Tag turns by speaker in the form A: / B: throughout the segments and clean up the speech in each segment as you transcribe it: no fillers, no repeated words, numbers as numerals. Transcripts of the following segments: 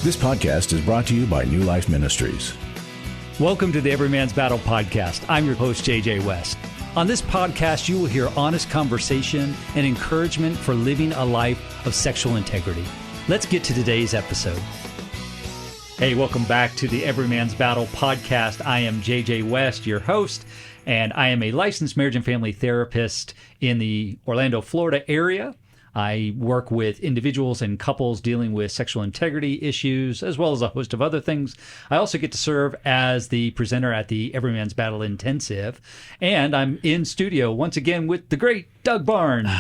A: This podcast is brought to you by New Life Ministries.
B: Welcome to the Every Man's Battle podcast. I'm your host, JJ West. On this podcast, you will hear honest conversation and encouragement for living a life of sexual integrity. Let's get to today's episode. Hey, welcome back to the Every Man's Battle podcast. I am JJ West, your host, and I am a licensed marriage and family therapist in the Orlando, Florida area. I work with individuals and couples dealing with sexual integrity issues, as well as a host of other things. I also get to serve as the presenter at the Every Man's Battle Intensive, and I'm in studio once again with the great Doug Barnes.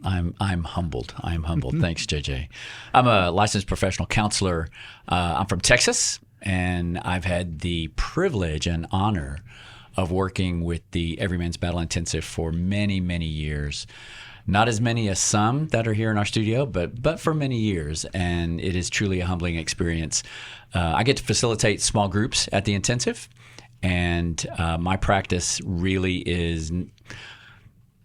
C: I'm humbled. Thanks, JJ. I'm a licensed professional counselor. I'm from Texas, and I've had the privilege and honor of working with the Every Man's Battle Intensive for many, many years. Not as many as some that are here in our studio, but for many years, and it is truly a humbling experience. I get to facilitate small groups at the intensive, and my practice really is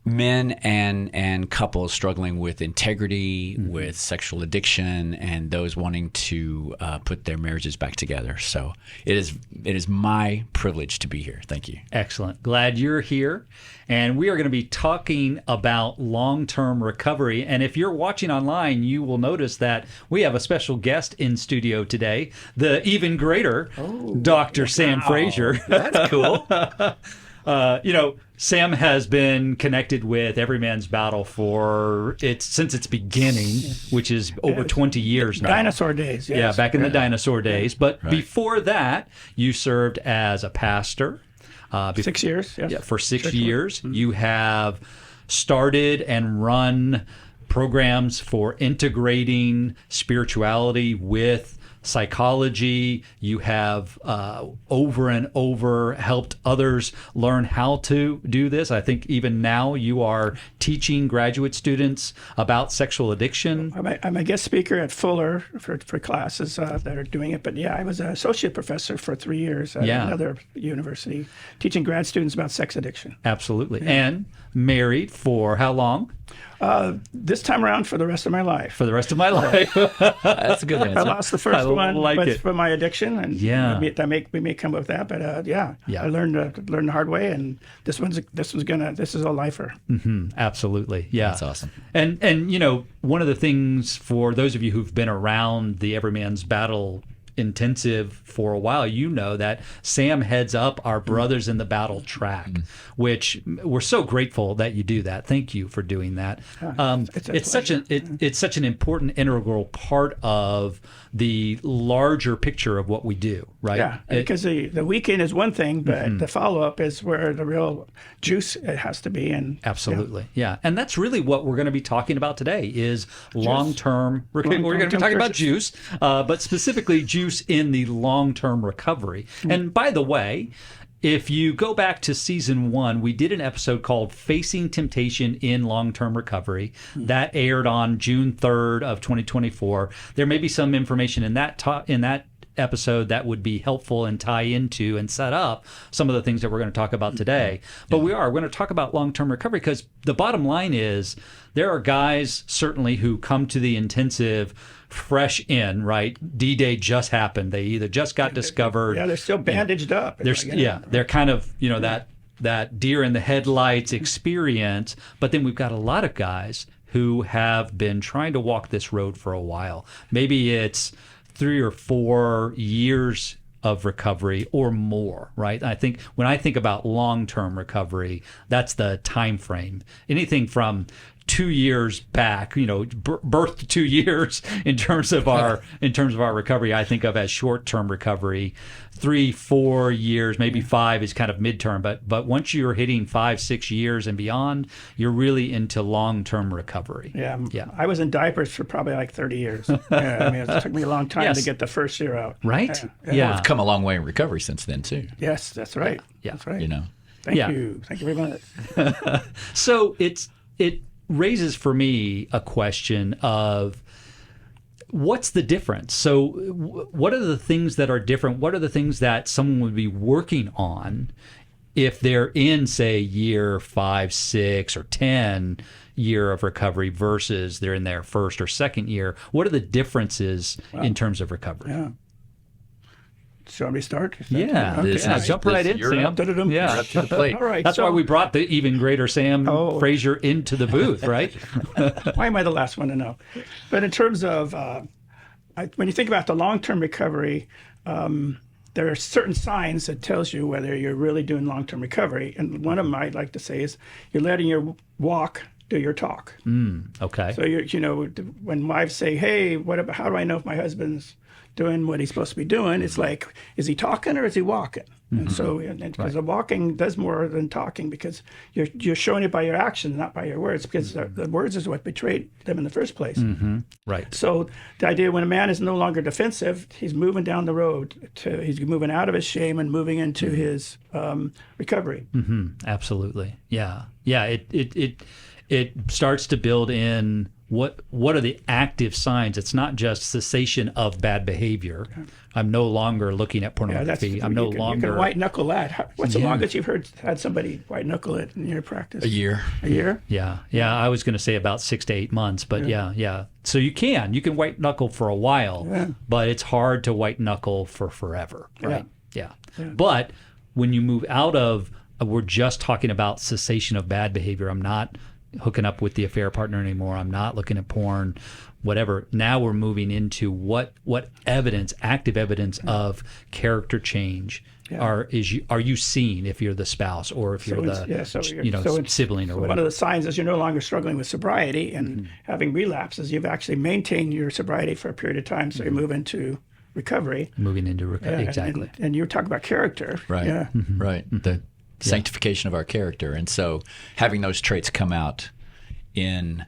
C: men and couples struggling with integrity, with sexual addiction, and those wanting to put their marriages back together. So it is my privilege to be here. Thank you.
B: Excellent. Glad you're here. And we are going to be talking about long-term recovery. And if you're watching online, you will notice that we have a special guest in studio today, the even greater Dr. Sam Fraser.
C: That's cool.
B: Sam has been connected with Every Man's Battle since its beginning, which is over 20 years now.
D: Dinosaur days, yes.
B: Yeah, back in the dinosaur days. But before that, you served as a pastor.
D: 6 years, yes.
B: Yeah, for 6 years. Mm-hmm. You have started and run programs for integrating spirituality with psychology. You have over and over helped others learn how to do this. I think even now you are teaching graduate students about sexual addiction.
D: I'm a guest speaker at Fuller for classes that are doing it. But yeah, I was an associate professor for 3 years at another university, teaching grad students about sex addiction.
B: Absolutely. Yeah. And married for how long?
D: This time around for the rest of my life.
B: For the rest of my life.
C: That's a good answer.
D: I lost the first one, but
B: it.
D: for my addiction, and we may come up with that. But I learned the hard way, and this is a lifer.
B: Mm-hmm. Absolutely, yeah,
C: that's awesome.
B: And one of the things for those of you who've been around the Every Man's Battle Intensive for a while, that Sam heads up our Brothers in the Battle track, which we're so grateful that you do that. Thank you for doing that. It's such an important integral part of the larger picture of what we do, right?
D: Yeah, because the weekend is one thing, but the follow-up is where the real juice it has to be. And
B: absolutely, yeah. And that's really what we're going to be talking about today is long-term recovery. We're going to be talking about juice, but specifically juice in the long-term recovery. And by the way, if you go back to season 1, we did an episode called Facing Temptation in Long-Term Recovery. That aired on June 3rd of 2024. There may be some information in that episode that would be helpful and tie into and set up some of the things that we're going to talk about today. But we're going to talk about long-term recovery because the bottom line is there are guys certainly who come to the intensive fresh in, right? D-Day just happened. They either just got discovered.
D: Yeah, they're still bandaged up.
B: They're kind of, that deer in the headlights experience. But then we've got a lot of guys who have been trying to walk this road for a while. Maybe it's 3 or 4 years of recovery or more, right? I think when I think about long-term recovery, that's the time frame. Anything from 2 years back, birth to 2 years in terms of our recovery, I think of as short-term recovery. 3, 4 years, maybe 5 is kind of midterm, but once you're hitting 5, 6 years and beyond, you're really into long-term recovery.
D: Yeah. I was in diapers for probably like 30 years. It took me a long time to get the first year out.
B: Right?
C: Yeah. We've come a long way in recovery since then too.
D: Yes, that's right.
B: Yeah.
D: That's right.
B: Thank
D: you very much.
B: So it raises for me a question of what's the difference? So what are the things that are different? What are the things that someone would be working on if they're in, say, year 5, 6, or 10 year of recovery versus they're in their first or second year, what are the differences in terms of recovery?
D: Yeah. Shall we start?
B: Yeah,
D: Okay.
B: jump right in, Sam.
C: You're up to the plate.
D: All right.
B: That's why we brought the even greater Sam Fraser into the booth, right?
D: Why am I the last one to know? But in terms of when you think about the long-term recovery, there are certain signs that tells you whether you're really doing long-term recovery. And one of them I'd like to say is you're letting your walk do your talk.
B: Okay.
D: So when wives say, "Hey, how do I know if my husband's doing what he's supposed to be doing?" It's like, is he talking or is he walking? And so, because the walking does more than talking, because you're showing it by your actions, not by your words, because the words is what betrayed them in the first place.
B: Right.
D: So the idea when a man is no longer defensive, he's moving down the road he's moving out of his shame and moving into his recovery.
B: Absolutely. Yeah. Yeah. It starts to build in what are the active signs. It's not just cessation of bad behavior. I'm no longer looking at pornography. I'm no longer.
D: You can white-knuckle that. What's the longest you've had somebody white-knuckle it in your practice?
C: A year.
D: A year?
B: Yeah. I was going to say about 6 to 8 months, but yeah. So you can white-knuckle for a while, but it's hard to white-knuckle for forever, right? Yeah. But when you move out of, we're just talking about cessation of bad behavior. I'm not hooking up with the affair partner anymore. I'm not looking at porn, whatever. Now we're moving into what evidence, active evidence of character change are you seeing if you're the spouse or if you're sibling or whatever.
D: One of the signs is you're no longer struggling with sobriety and having relapses. You've actually maintained your sobriety for a period of time, so you move into recovery.
B: Moving into recovery, exactly.
D: And you talk about character.
C: Right,
D: yeah.
C: Right. The sanctification of our character. And so having those traits come out in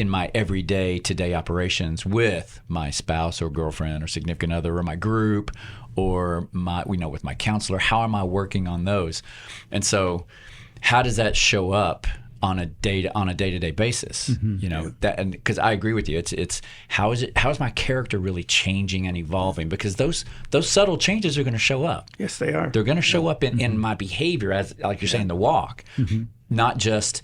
C: my everyday today operations with my spouse or girlfriend or significant other or my group or with my counselor, how am I working on those? And so how does that show up on a day-to-day basis? And because I agree with you, it's how is my character really changing and evolving? Because those subtle changes are going to show up.
D: Yes, they are.
C: They're going to show up in my behavior, as like you're saying, the walk, not just,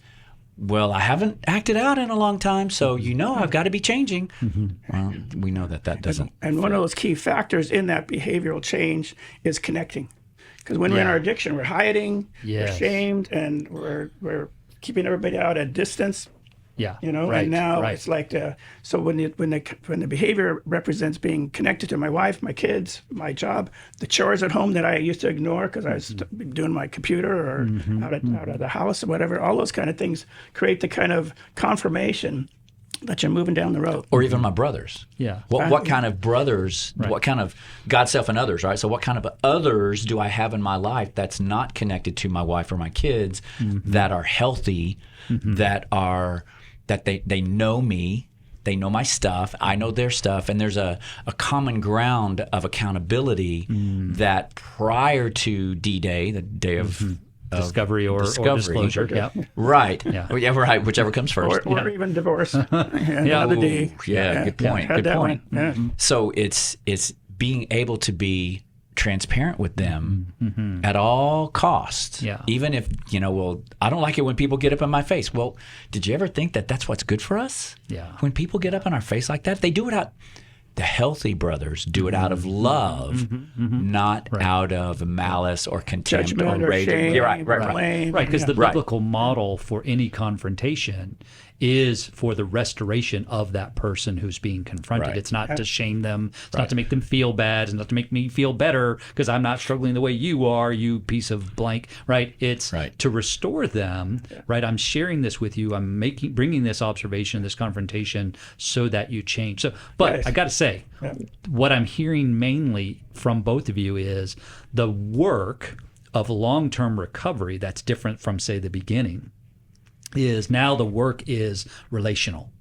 C: well, I haven't acted out in a long time, so I've got to be changing. Well, we know that doesn't.
D: And one of those key factors in that behavioral change is connecting, because when we're in our addiction, we're hiding, we're ashamed, and we're keeping everybody out at distance.
B: Yeah.
D: And now it's like so when the behavior represents being connected to my wife, my kids, my job, the chores at home that I used to ignore because I was doing my computer or out of the house or whatever, all those kind of things create the kind of confirmation that you're moving down the road.
C: Or even my brothers.
B: Yeah.
C: What kind of brothers, what kind of God, self, and others, right? So what kind of others do I have in my life that's not connected to my wife or my kids that are healthy, that they know me, they know my stuff, I know their stuff, and there's a common ground of accountability that prior to D-Day, the day of
B: discovery or disclosure. Yeah.
C: Right. Yeah. Right. Whichever comes first.
D: Or even divorce. Another day.
C: Yeah. Good point. Good point. Yeah. So it's being able to be transparent with them at all costs. Yeah. Even if, I don't like it when people get up in my face. Well, did you ever think that that's what's good for us? Yeah. When people get up in our face like that, they do it out. The healthy brothers do it out of love, not out of malice or contempt
D: judgment
C: or rage.
D: Shame,
B: right. Because the biblical model for any confrontation is for the restoration of that person who's being confronted. Right. It's not to shame them. It's not to make them feel bad. It's not to make me feel better because I'm not struggling the way you are, you piece of blank. Right. It's to restore them. Yeah. Right. I'm sharing this with you. I'm bringing this observation, this confrontation, so that you change. So, but I got to say, what I'm hearing mainly from both of you is the work of long-term recovery that's different from, say, the beginning. Is now the work is relational.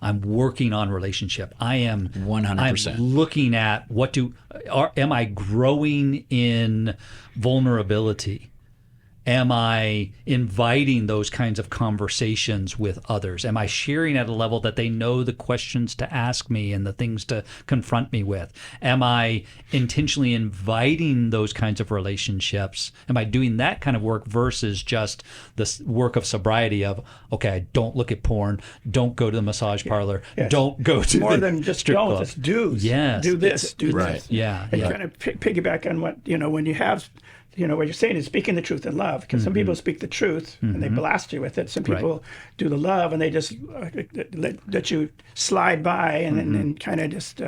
B: I'm working on relationship. I am 100%. I'm looking at am I growing in vulnerability? Am I inviting those kinds of conversations with others? Am I sharing at a level that they know the questions to ask me and the things to confront me with? Am I intentionally inviting those kinds of relationships? Am I doing that kind of work versus just the work of sobriety of, okay, don't look at porn, don't go to the massage parlor, don't go to
D: more
B: the
D: than just
B: strip
D: don't,
B: club.
D: it's do's.
B: Yes.
D: Do this, do
C: Right.
D: this.
B: Yeah.
D: And
B: Yeah.
D: kind of piggyback on what, when you have, what you're saying is speaking the truth in love, because some people speak the truth and they blast you with it. Some people do the love and they just let you slide by and kind of just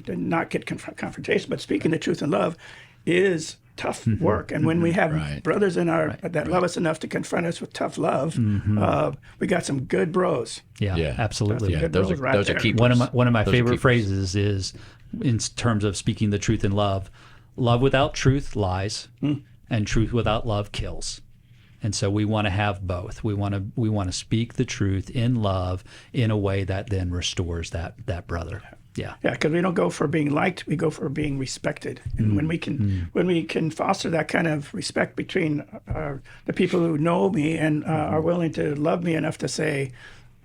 D: not get confrontation. But speaking the truth in love is tough work. And when we have brothers in our that love us enough to confront us with tough love, we got some good bros.
B: Yeah, absolutely.
C: Yeah, those are keepers.
B: One of my
C: Those are
B: favorite
C: keepers.
B: phrases is, in terms of speaking the truth in love, love without truth lies, and truth without love kills. And so we want to have both. We want to speak the truth in love in a way that then restores that brother. Yeah.
D: Yeah, because we don't go for being liked; we go for being respected. And when we can foster that kind of respect between the people who know me and are willing to love me enough to say,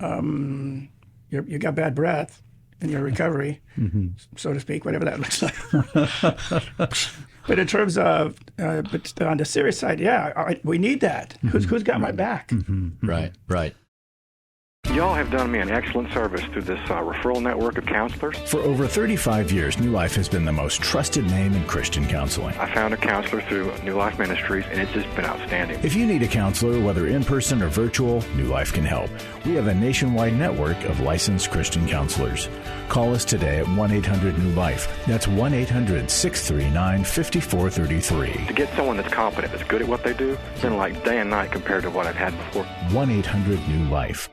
D: you got bad breath in your recovery, so to speak, whatever that looks like. But in terms of, but on the serious side, we need that. Who's got my back?
C: Right.
E: Y'all have done me an excellent service through this referral network of counselors.
A: For over 35 years, New Life has been the most trusted name in Christian counseling.
E: I found a counselor through New Life Ministries, and it's just been outstanding.
A: If you need a counselor, whether in person or virtual, New Life can help. We have a nationwide network of licensed Christian counselors. Call us today at 1-800-NEW-LIFE. That's 1-800-639-5433.
E: To get someone that's competent, that's good at what they do, it's been like day and night compared to what I've had before.
A: 1-800-NEW-LIFE.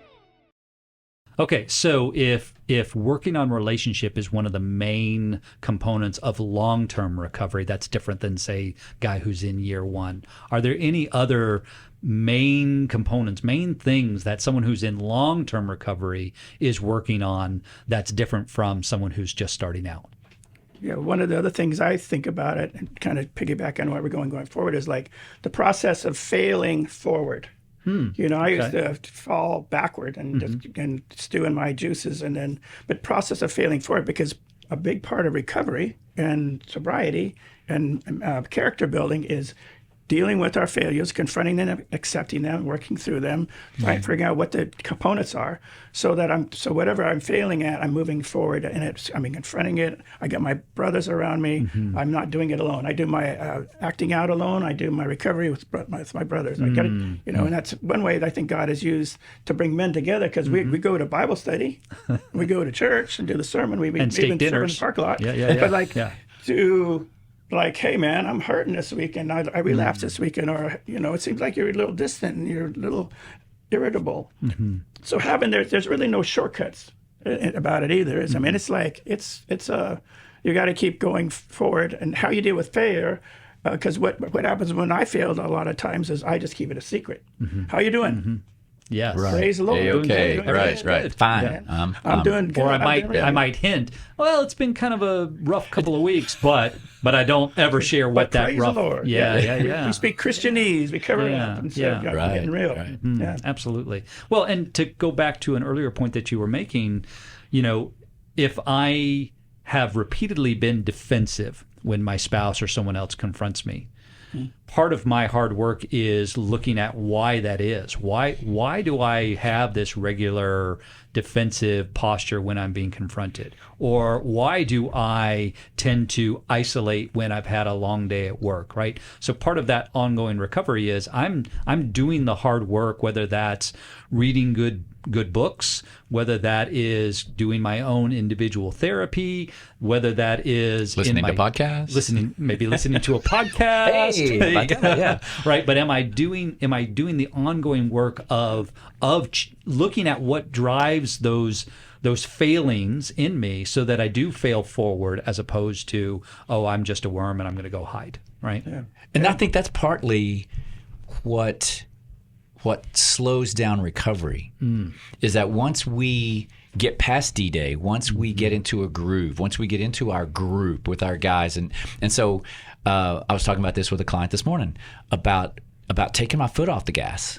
B: Okay, so if working on relationship is one of the main components of long-term recovery, that's different than, say, guy who's in year one. Are there any other main components, main things that someone who's in long-term recovery is working on that's different from someone who's just starting out?
D: Yeah, one of the other things I think about it, and kind of piggyback on where we're going forward, is like the process of failing forward. I used to fall backward and just and stew in my juices, but process of failing forward, because a big part of recovery and sobriety and character building is dealing with our failures, confronting them, accepting them, working through them, right? Figuring out what the components are, so that whatever I'm failing at, I'm moving forward, and I'm confronting it. I got my brothers around me. I'm not doing it alone. I do my acting out alone. I do my recovery with my brothers. I got it, and that's one way that I think God has used to bring men together, because we go to Bible study, we go to church and do the sermon. We
B: and steak
D: even serve in
B: dinners.
D: the parking lot.
B: Yeah.
D: Like, hey man, I'm hurting this weekend. I relapsed this weekend, or it seems like you're a little distant and you're a little irritable. So there's really no shortcuts about it either. I mean, it's like it's you got to keep going forward, and how you deal with failure. Because what happens when I failed a lot of times is I just keep it a secret. How you doing?
B: Yes.
D: Praise the Lord.
C: Okay.
D: Doing
C: Right.
D: good.
C: Fine.
D: Yeah. I'm doing good.
B: Or I
D: I'm doing
B: I might hint, well, it's been kind of a rough couple of weeks, but I don't ever share what that
D: praise
B: rough.
D: the Lord.
B: Yeah.
D: We speak Christianese. We cover it up instead of
C: Right,
D: getting real.
C: right.
D: Yeah.
B: Absolutely. Well, and to go back to an earlier point that you were making, if I have repeatedly been defensive when my spouse or someone else confronts me, part of my hard work is looking at why that is. Why do I have this regular defensive posture when I'm being confronted? Or why do I tend to isolate when I've had a long day at work, right? So part of that ongoing recovery is I'm doing the hard work, whether that's reading good books, whether that is doing my own individual therapy, whether that is
C: Listening to podcasts,
B: listening to a podcast.
C: Yeah.
B: Right. But am I doing the ongoing work of looking at what drives those failings in me, so that I do fail forward, as opposed to, oh, I'm just a worm and I'm going to go hide. Right.
D: Yeah.
C: And I think that's partly what slows down recovery is that once we get past D-Day, once we get into a groove, once we get into our group with our guys, and so I was talking about this with a client this morning about about taking my foot off the gas.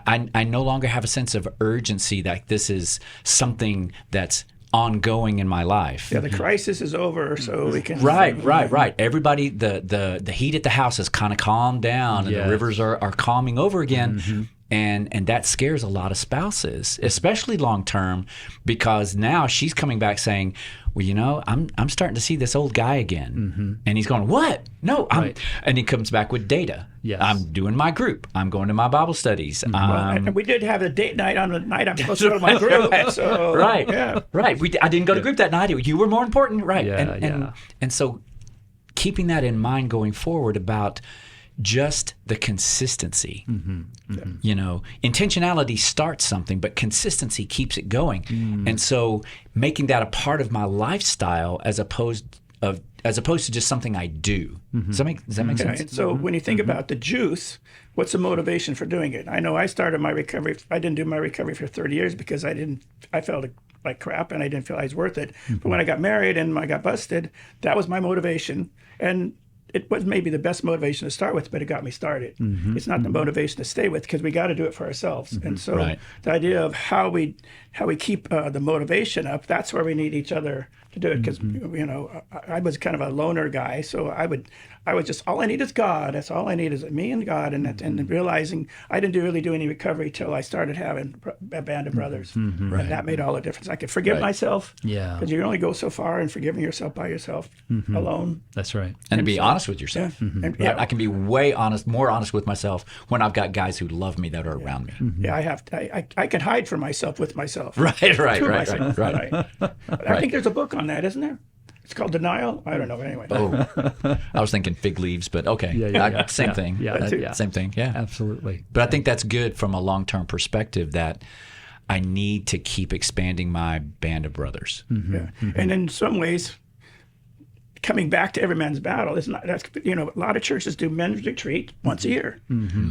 C: I no longer have a sense of urgency that this is something that's ongoing in my life.
D: Yeah, the crisis is over, so we can.
C: Right. Everybody, the heat at the house has kind of calmed down, and the rivers are calming over again. And that scares a lot of spouses, especially long term, because now she's coming back saying, well, you know, I'm starting to see this old guy again. And he's going, what? No, and he comes back with data.
B: Yes.
C: I'm doing my group. I'm going to my Bible studies.
D: And we did have a date night on the night I'm supposed to go to my group. So,
C: Right.
D: Yeah.
C: I didn't go to group that night. You were more important. Right.
B: Yeah,
C: And so keeping that in mind going forward about just the consistency. You know, intentionality starts something, but consistency keeps it going. And so making that a part of my lifestyle as opposed to just something I do. Does that make sense?
D: And so when you think about the juice, what's the motivation for doing it? I know I started my recovery. I didn't do my recovery for 30 years because I felt like crap and I didn't feel I was worth it. But when I got married and I got busted, that was my motivation. And it was maybe the best motivation to start with, but it got me started. It's not the motivation to stay with, because we got to do it for ourselves. And so the idea of how we keep the motivation up, that's where we need each other to do it. Because you know, I was kind of a loner guy, so I was just, all I need is God. That's all I need is me and God. And realizing I didn't really do any recovery till I started having a band of brothers, and that made all the difference. I could forgive myself, because you only go so far in forgiving yourself by yourself alone.
B: That's right.
C: And to be honest with yourself.
D: And,
C: I can be more honest with myself when I've got guys who love me that are around me.
D: Yeah, I can hide from myself with myself.
C: Right.
D: I think there's a book on that, isn't there? It's called Denial. I don't know. Anyway.
C: Oh, I was thinking fig leaves, but okay. Same thing. Same thing. Yeah.
B: Absolutely.
C: But I think that's good from a long-term perspective, that I need to keep expanding my band of brothers.
D: And in some ways, coming back to every man's battle is not. That's, you know, a lot of churches do men's retreat once a year.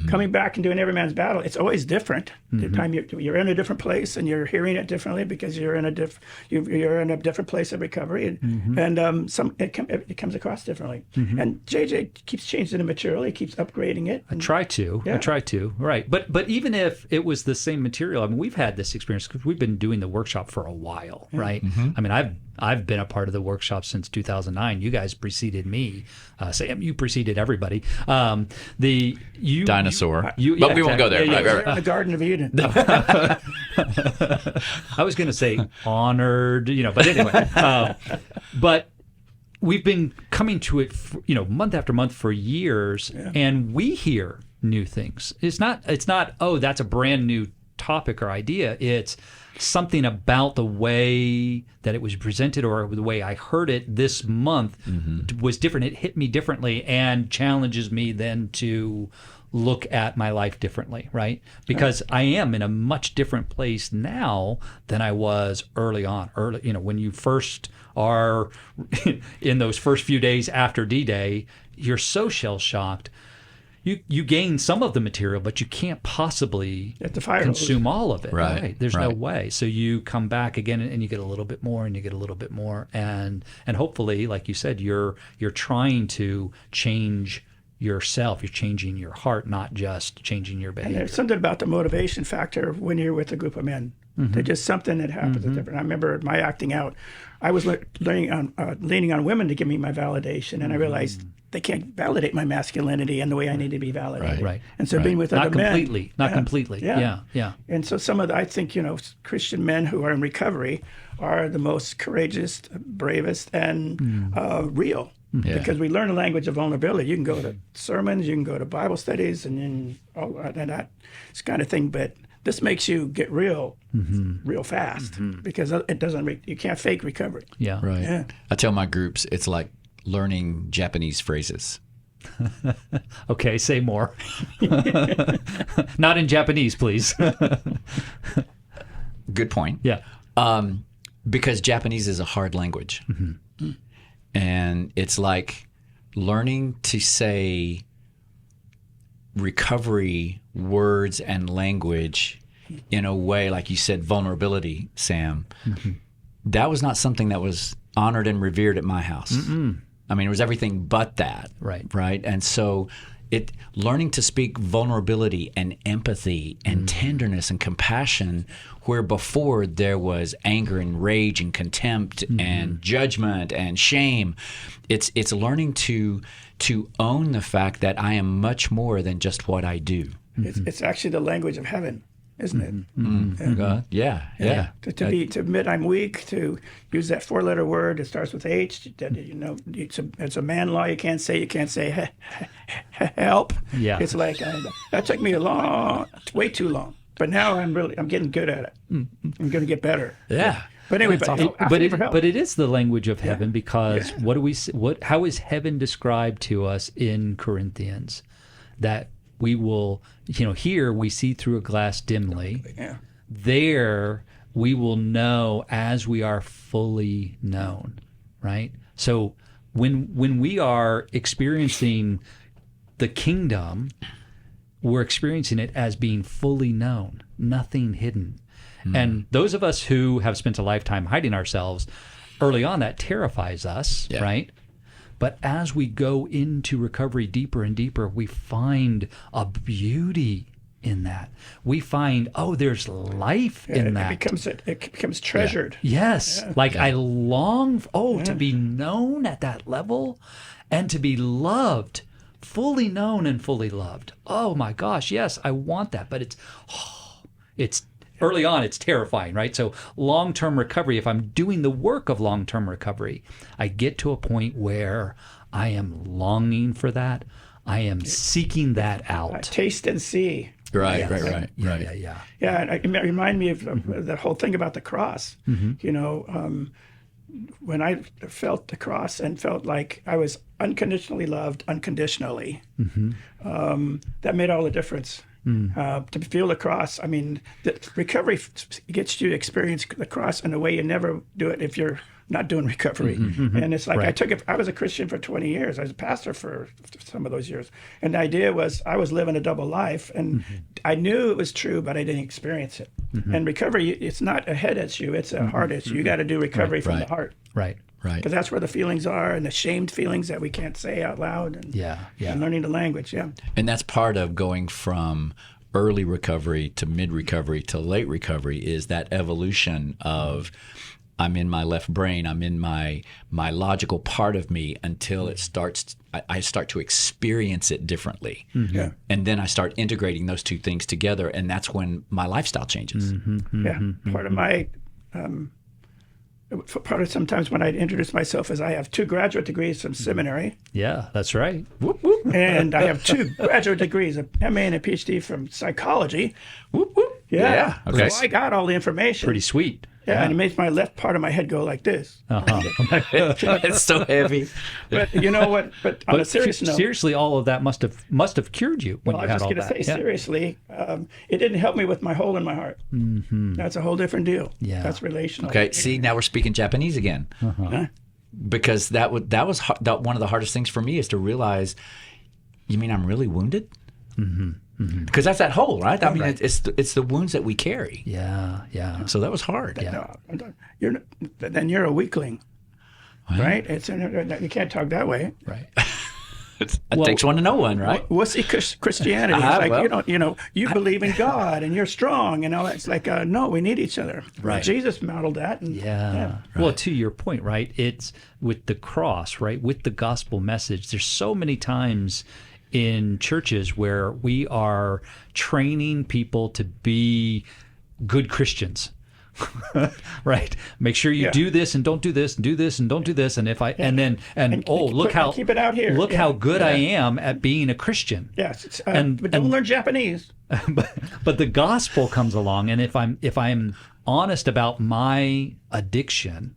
D: Coming back and doing every man's battle, it's always different. The time you're in a different place and you're hearing it differently because you're in a different place of recovery, and it comes across differently. And JJ keeps changing the material. He keeps upgrading it.
B: I try to. Right. But even if it was the same material, I mean, we've had this experience because we've been doing the workshop for a while, right? I mean, I've been a part of the workshop since 2009. You guys preceded me. Sam, you preceded everybody.
C: Dinosaur.
B: But
C: we won't go there.
D: Right. In the Garden of Eden.
B: I was going to say honored, you know, but anyway. But we've been coming to it, month after month for years, and we hear new things. It's not, oh, that's a brand new topic or idea. It's something about the way that it was presented or the way I heard it this month was different. It hit me differently and challenges me then to look at my life differently, right? Because I am in a much different place now than I was early on. When you first are in those first few days after D-Day, you're so shell-shocked. You gain some of the material, but you can't possibly consume all of it. Right? There's no way. So you come back again, and you get a little bit more, and you get a little bit more, and hopefully, like you said, you're trying to change yourself. You're changing your heart, not just changing your behavior.
D: And there's something about the motivation factor when you're with a group of men. There's just something that happens that's different. I remember my acting out. I was leaning on women to give me my validation, and I realized they can't validate my masculinity and the way I need to be validated.
B: Right.
D: And so being with other men.
B: Not completely. Yeah.
D: And so I think, Christian men who are in recovery are the most courageous, bravest, and real. Because we learn the language of vulnerability. You can go to sermons, you can go to Bible studies, and that kind of thing. But this makes you get real fast because it doesn't. You can't fake recovery.
B: Yeah.
C: Right.
D: Yeah.
C: I tell my groups it's like learning Japanese phrases.
B: Okay, say more. Not in Japanese, please.
C: Good point.
B: Yeah.
C: Because Japanese is a hard language. And it's like learning to say recovery words and language in a way, like you said, vulnerability, Sam. That was not something that was honored and revered at my house. I mean, it was everything but that.
B: Right.
C: And so learning to speak vulnerability and empathy and tenderness and compassion, where before there was anger and rage and contempt and judgment and shame. It's learning to own the fact that I am much more than just what I do.
D: It's actually the language of heaven, isn't it?
C: God. Yeah.
D: To admit I'm weak, to use that 4-letter word, it starts with H. That, it's a man law. You can't say help.
B: Yeah.
D: It's like that took me way too long. But now I'm getting good at it. I'm going to get better.
C: Yeah.
D: But anyway,
B: but it is the language of heaven, because how is heaven described to us in Corinthians? That we will, here we see through a glass dimly.
D: Yeah.
B: There we will know as we are fully known, right? So when we are experiencing the kingdom, we're experiencing it as being fully known, nothing hidden. And those of us who have spent a lifetime hiding ourselves, early on that terrifies us, right? But as we go into recovery deeper and deeper, we find a beauty in that. We find, there's life in that.
D: It becomes treasured.
B: Yes. I long, to be known at that level and to be loved, fully known and fully loved. Oh my gosh, yes, I want that. But it's early on, it's terrifying, right? So long-term recovery, if I'm doing the work of long-term recovery, I get to a point where I am longing for that. I am seeking that out.
D: Taste and see.
C: Right.
B: Yeah.
D: Yeah, and it reminded me of the whole thing about the cross. When I felt the cross and felt like I was unconditionally loved, unconditionally, that made all the difference. To feel the cross, the recovery gets you to experience the cross in a way you never do it if you're not doing recovery. And it's like I was a Christian for 20 years. I was a pastor for some of those years. And the idea was I was living a double life, and I knew it was true, but I didn't experience it. And recovery, it's not a head issue, it's a heart issue. You got to do recovery from the heart.
B: Right.
D: Because that's where the feelings are, and the shamed feelings that we can't say out loud, and, and learning the language.
C: And that's part of going from early recovery to mid-recovery to late recovery, is that evolution of I'm in my left brain, I'm in my logical part of me, until it starts. I start to experience it differently, and then I start integrating those two things together, and that's when my lifestyle changes.
D: Part of my part of sometimes when I introduce myself is I have 2 graduate degrees from seminary.
B: Yeah, that's right.
C: Whoop, whoop.
D: And I have 2 graduate degrees, a MA and a PhD from psychology.
C: Whoop, whoop.
D: Yeah.
C: Okay.
D: So I got all the information.
B: Pretty sweet.
D: Yeah, and it makes my left part of my head go like this.
C: It's so heavy.
D: But you know what? But on a serious note,
B: seriously, all of that must have cured you when you had all that.
D: I was just going to say, seriously, it didn't help me with my hole in my heart. That's a whole different deal.
B: Yeah,
D: that's relational.
C: Okay, see, now we're speaking Japanese again, because that was one of the hardest things for me, is to realize, you mean I'm really wounded? Because that's that hole, right? I mean, it's the wounds that we carry.
B: Yeah.
C: So that was hard.
B: Yeah.
D: No, then you're a weakling, right? You can't talk that way,
B: right?
C: It takes one to know one, right?
D: Wussy Christianity. It's like, you believe in God and you're strong, and all that. It's like, no, we need each other.
B: Right.
D: Jesus modeled that. And,
B: Right. Well, to your point, right? It's with the cross, right? With the gospel message. There's so many times in churches where we are training people to be good Christians. Right? Make sure you do this and don't do this, and do this and don't do this, and look how
D: keep it out here.
B: Look how good I am at being a Christian.
D: Yes, but don't learn Japanese.
B: but the gospel comes along, and if I'm honest about my addiction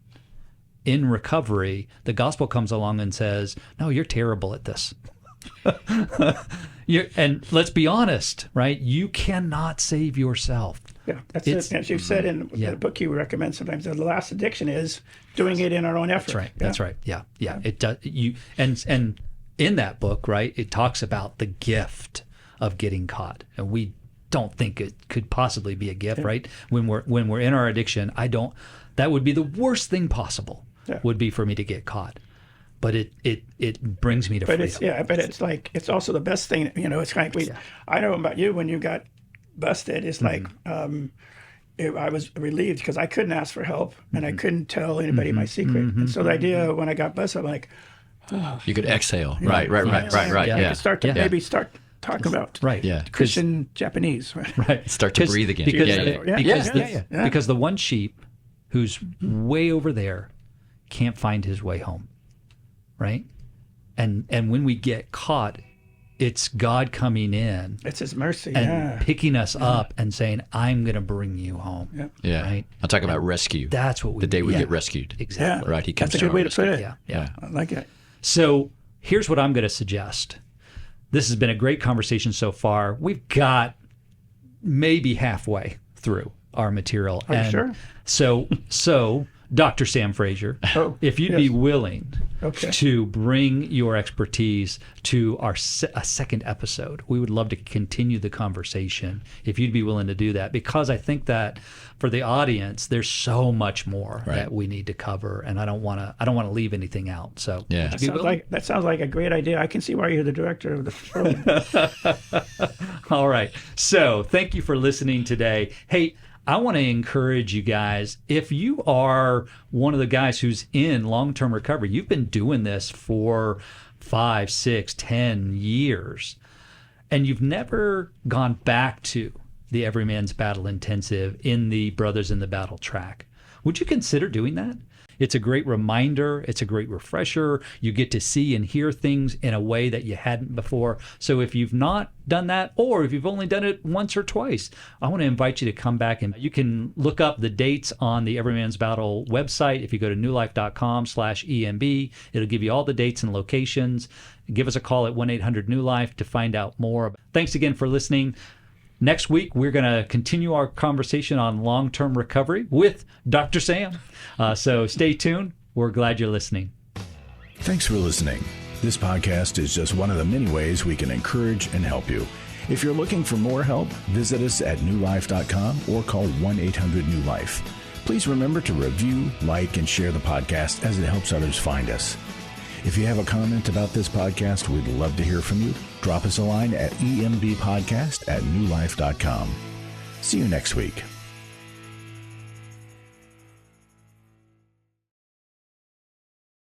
B: in recovery, the gospel comes along and says, "No, you're terrible at this." And let's be honest, right? You cannot save yourself.
D: Yeah, that's it. As you've said in the book you recommend sometimes, the last addiction is doing it in our own effort.
B: That's right. Yeah. It does. And in that book, right, it talks about the gift of getting caught, and we don't think it could possibly be a gift, right? When we're in our addiction, that would be the worst thing possible. Would be for me to get caught. but it brings me to freedom.
D: It's like, it's also the best thing. It's kind of like I know about you when you got busted. It's like I was relieved because I couldn't ask for help and I couldn't tell anybody my secret. And so the idea when I got busted, I'm like,
C: you could exhale. Right.
D: Yeah.
C: Yeah.
D: I could maybe start talking about Christian Japanese.
B: Right.
C: Start to breathe again.
B: Because the one sheep who's way over there can't find his way home, right? And when we get caught, it's God coming in.
D: It's His mercy,
B: and picking us up and saying, "I'm going to bring you home."
C: Yeah.
B: Right.
C: I'm talking about rescue.
B: That's what we.
C: The day we get rescued.
B: Exactly.
C: Right. He comes.
D: That's a good way to put it.
B: Yeah.
D: I like it.
B: So here's what I'm going to suggest. This has been a great conversation so far. We've got maybe halfway through our material.
D: Are you sure?
B: So Dr. Sam Fraser, if you'd be willing to bring your expertise to a second episode, we would love to continue the conversation if you'd be willing to do that, because I think that for the audience, there's so much more that we need to cover, and I don't want to leave anything out. So
D: that sounds like a great idea. I can see why you're the director of the program.
B: All right. So thank you for listening today. Hey, I want to encourage you guys, if you are one of the guys who's in long-term recovery, you've been doing this for 5, 6, 10 years, and you've never gone back to the Every Man's Battle Intensive in the Brothers in the Battle track, would you consider doing that? It's a great reminder. It's a great refresher. You get to see and hear things in a way that you hadn't before. So if you've not done that, or if you've only done it once or twice, I want to invite you to come back, and you can look up the dates on the Every Man's Battle website. If you go to newlife.com/EMB, it'll give you all the dates and locations. Give us a call at 1-800-NEW-LIFE to find out more. Thanks again for listening. Next week, we're going to continue our conversation on long-term recovery with Dr. Sam. So stay tuned. We're glad you're listening.
A: Thanks for listening. This podcast is just one of the many ways we can encourage and help you. If you're looking for more help, visit us at newlife.com or call 1-800-NEW-LIFE. Please remember to review, like, and share the podcast as it helps others find us. If you have a comment about this podcast, we'd love to hear from you. Drop us a line at embpodcast@newlife.com. See you next week.